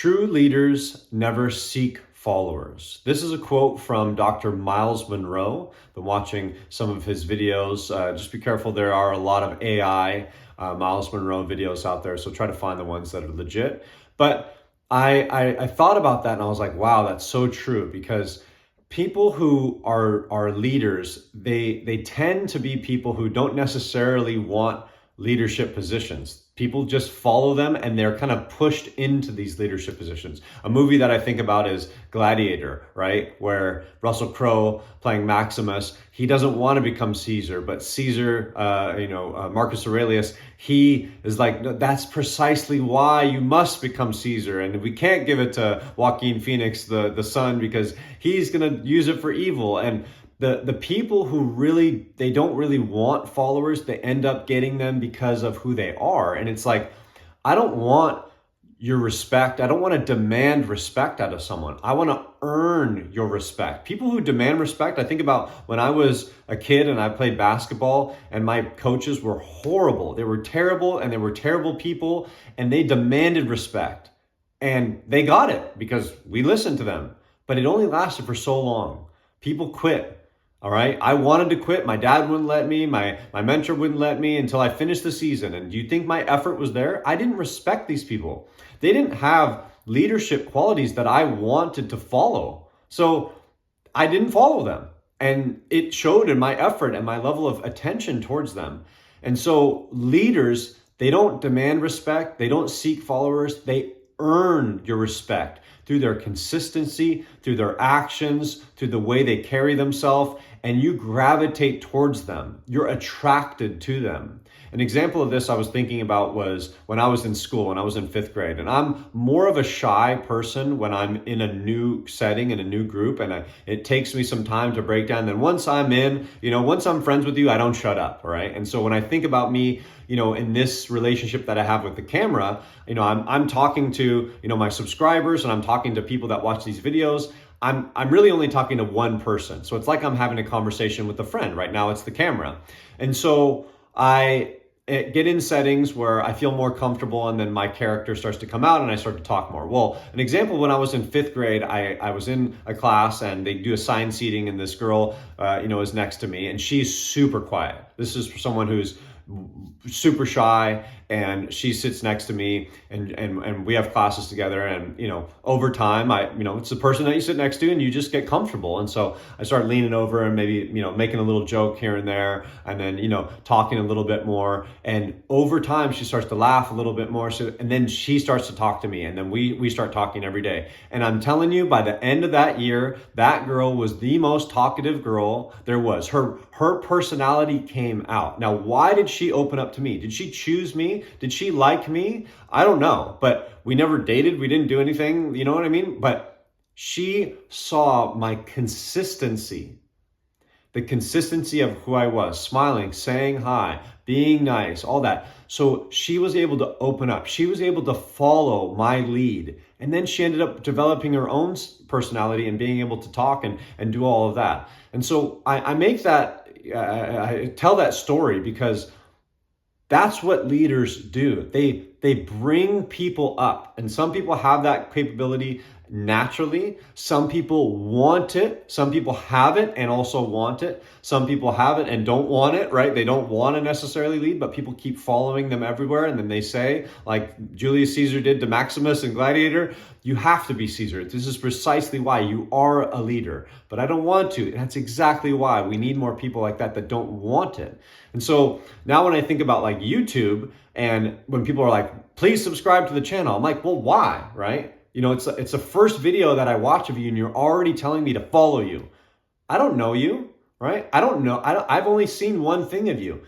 True leaders never seek followers. This is a quote from Dr. Myles Munroe. Been watching some of his videos. Just be careful, there are a lot of AI Myles Munroe videos out there, so try to find the ones that are legit. But I thought about that and I was like, wow, that's so true, because people who are leaders, they tend to be people who don't necessarily want leadership positions. People just follow them and they're kind of pushed into these leadership positions. A movie that I think about is Gladiator, right? Where Russell Crowe playing Maximus, he doesn't want to become Caesar, but Caesar, Marcus Aurelius, he is like, no, that's precisely why you must become Caesar. And we can't give it to Joaquin Phoenix, the son, because he's going to use it for evil. And the people who they don't really want followers, they end up getting them because of who they are. And it's like, I don't want your respect. I don't want to demand respect out of someone. I want to earn your respect. People who demand respect, I think about when I was a kid and I played basketball and my coaches were horrible. They were terrible and they were terrible people and they demanded respect. And they got it because we listened to them. But it only lasted for so long. People quit. All right. I wanted to quit. My dad wouldn't let me. My mentor wouldn't let me until I finished the season. And do you think my effort was there? I didn't respect these people. They didn't have leadership qualities that I wanted to follow. So I didn't follow them. And it showed in my effort and my level of attention towards them. And so leaders, they don't demand respect. They don't seek followers. They earn your respect through their consistency, through their actions, through the way they carry themselves, and you gravitate towards them. You're attracted to them. An example of this I was thinking about was when I was in school, when I was in 5th grade. And I'm more of a shy person when I'm in a new setting, in a new group, and it takes me some time to break down. Then once I'm in, once I'm friends with you, I don't shut up, all right? And so when I think about me, in this relationship that I have with the camera, I'm talking to, my subscribers, and I'm talking to people that watch these videos. I'm really only talking to one person. So it's like I'm having a conversation with a friend. Right now it's the camera. And so I get in settings where I feel more comfortable, and then my character starts to come out and I start to talk more. Well, an example, when I was in 5th grade, I was in a class and they do assigned seating, and this girl, is next to me, and she's super quiet. This is for someone who's super shy, and she sits next to me, and we have classes together, and over time it's the person that you sit next to and you just get comfortable. And so I start leaning over and maybe making a little joke here and there, and then talking a little bit more, and over time she starts to laugh a little bit more, and then she starts to talk to me, and then we start talking every day. And I'm telling you, by the end of that year, that girl was the most talkative girl there was. Her personality came out. Now, why did she open up to me? Did she choose me? Did she like me? I don't know, but we never dated. We didn't do anything, you know what I mean? But she saw my consistency, the consistency of who I was, smiling, saying hi, being nice, all that. So she was able to open up. She was able to follow my lead. And then she ended up developing her own personality and being able to talk and do all of that. And so I make that, I tell that story because that's what leaders do. They bring people up, and some people have that capability naturally. Some people want it. Some people have it and also want it. Some people have it and don't want it, right? They don't want to necessarily lead, but people keep following them everywhere. And then they say, like Julius Caesar did to Maximus in Gladiator, you have to be Caesar. This is precisely why you are a leader. But I don't want to. That's exactly why we need more people like that don't want it. And so now when I think about like YouTube, and when people are like, please subscribe to the channel, I'm like, well, why, right? It's the first video that I watch of you, and you're already telling me to follow you. I don't know you, right? I don't know. I've only seen one thing of you.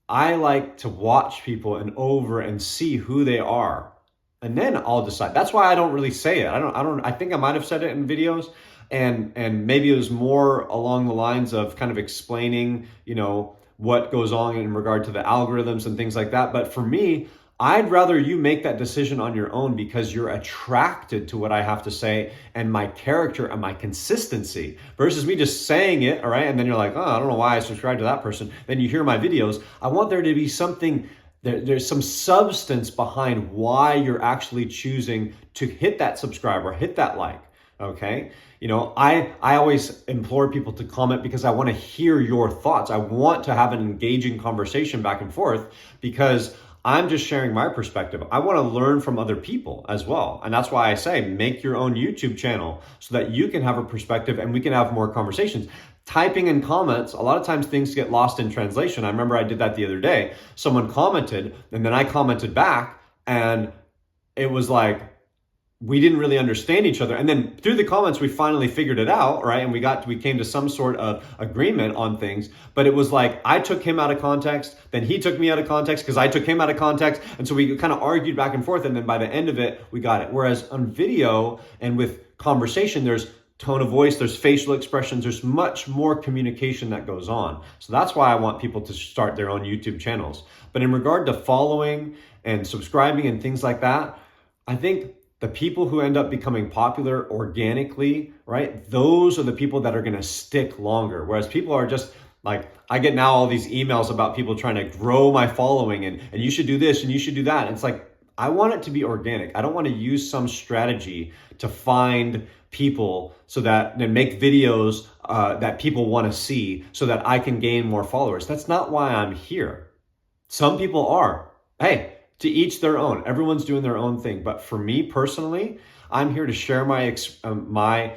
I like to watch people and see who they are, and then I'll decide. That's why I don't really say it. I think I might have said it in videos, and maybe it was more along the lines of kind of explaining, what goes on in regard to the algorithms and things like that. But for me, I'd rather you make that decision on your own, because you're attracted to what I have to say and my character and my consistency, versus me just saying it, all right? And then you're like, oh, I don't know why I subscribed to that person. Then you hear my videos. I want there to be something There's some substance behind why you're actually choosing to hit that subscribe or hit that like. Okay. I always implore people to comment because I want to hear your thoughts. I want to have an engaging conversation back and forth because I'm just sharing my perspective. I want to learn from other people as well. And that's why I say make your own YouTube channel so that you can have a perspective and we can have more conversations. Typing in comments, a lot of times things get lost in translation. I remember I did that the other day. Someone commented and then I commented back and it was like, we didn't really understand each other. And then through the comments, we finally figured it out, right? And we came to some sort of agreement on things. But it was like, I took him out of context, then he took me out of context because I took him out of context. And so we kind of argued back and forth. And then by the end of it, we got it. Whereas on video and with conversation, there's tone of voice, there's facial expressions, there's much more communication that goes on. So that's why I want people to start their own YouTube channels. But in regard to following and subscribing and things like that, I think the people who end up becoming popular organically, right? Those are the people that are going to stick longer. Whereas people are just like, I get now all these emails about people trying to grow my following and you should do this and you should do that. And it's like, I want it to be organic. I don't want to use some strategy to find people so that then make videos that people want to see so that I can gain more followers. That's not why I'm here. Some people are. Hey, to each their own. Everyone's doing their own thing. But for me personally, I'm here to share my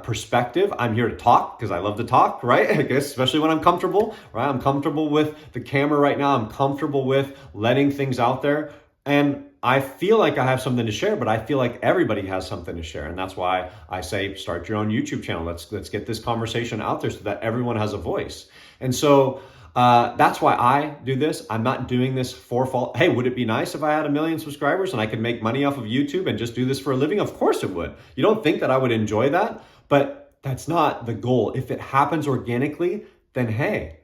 perspective. I'm here to talk because I love to talk, right? I guess especially when I'm comfortable, right? I'm comfortable with the camera right now. I'm comfortable with letting things out there. And I feel like I have something to share, but I feel like everybody has something to share. And that's why I say, start your own YouTube channel. Let's get this conversation out there so that everyone has a voice. And so that's why I do this. I'm not doing this for fault. Hey, would it be nice if I had 1 million subscribers and I could make money off of YouTube and just do this for a living? Of course it would. You don't think that I would enjoy that, but that's not the goal. If it happens organically, then hey,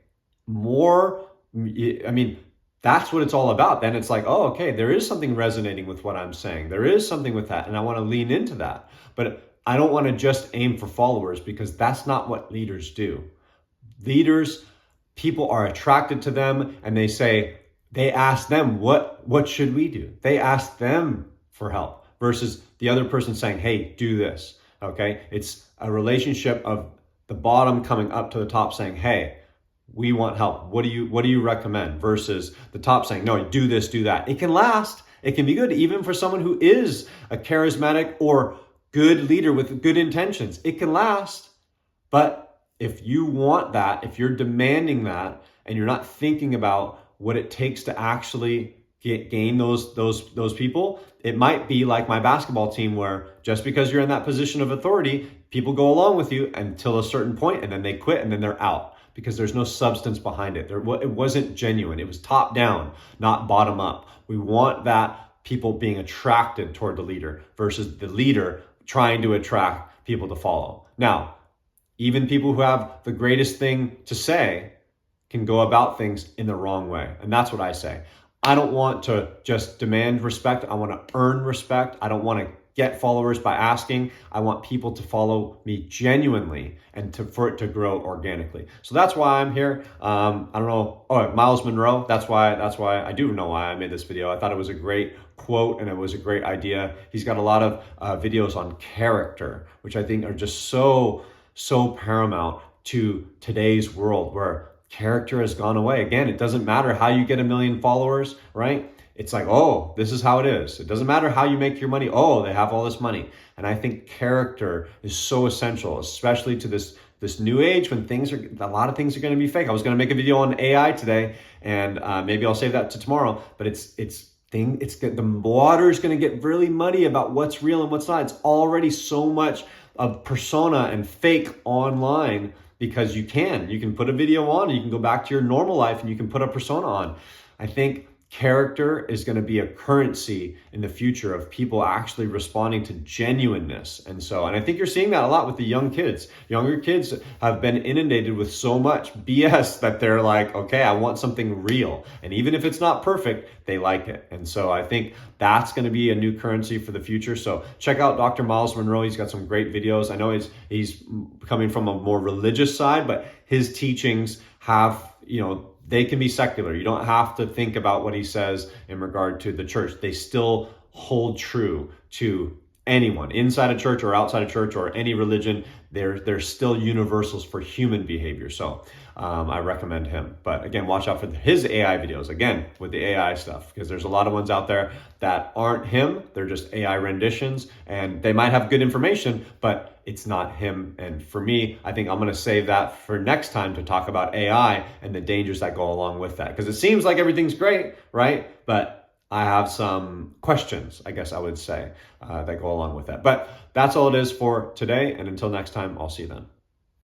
that's what it's all about. Then it's like, oh, okay, there is something resonating with what I'm saying. There is something with that. And I want to lean into that. But I don't want to just aim for followers because that's not what leaders do. People are attracted to them and they ask them, what should we do? They ask them for help versus the other person saying, hey, do this. Okay. It's a relationship of the bottom coming up to the top saying, hey, we want help. What do you recommend? Versus the top saying, no, do this, do that. It can last. It can be good even for someone who is a charismatic or good leader with good intentions. It can last, but if you want that, if you're demanding that, and you're not thinking about what it takes to actually gain those people, it might be like my basketball team where just because you're in that position of authority, people go along with you until a certain point and then they quit and then they're out because there's no substance behind it. It wasn't genuine. It was top down, not bottom up. We want that people being attracted toward the leader versus the leader trying to attract people to follow. Now, even people who have the greatest thing to say can go about things in the wrong way. And that's what I say. I don't want to just demand respect. I want to earn respect. I don't want to get followers by asking. I want people to follow me genuinely and for it to grow organically. So that's why I'm here. I don't know. Oh, Myles Munroe. That's why I do know why I made this video. I thought it was a great quote and it was a great idea. He's got a lot of videos on character, which I think are just so paramount to today's world where character has gone away. Again, it doesn't matter how you get 1 million followers, right? It's like, oh, this is how it is. It doesn't matter how you make your money. Oh, they have all this money. And I think character is so essential, especially to this new age when a lot of things are going to be fake. I was going to make a video on AI today and maybe I'll save that to tomorrow, but the water is going to get really muddy about what's real and what's not. It's already so much of persona and fake online because you can put a video on and you can go back to your normal life and you can put a persona on. I think character is going to be a currency in the future of people actually responding to genuineness. And I think you're seeing that a lot with the young kids. Younger kids have been inundated with so much BS that they're like, okay, I want something real. And even if it's not perfect, they like it. And so I think that's going to be a new currency for the future. So check out Dr. Myles Munroe. He's got some great videos. I know he's coming from a more religious side, but his teachings have, they can be secular. You don't have to think about what he says in regard to the church. They still hold true to anyone inside a church or outside a church or any religion. They're still universals for human behavior. So I recommend him. But again, watch out for his AI videos, again, with the AI stuff, because there's a lot of ones out there that aren't him. They're just AI renditions, and they might have good information, but it's not him. And for me, I think I'm going to save that for next time to talk about AI and the dangers that go along with that. Because it seems like everything's great, right? But I have some questions, I guess I would say, that go along with that. But that's all it is for today. And until next time, I'll see you then.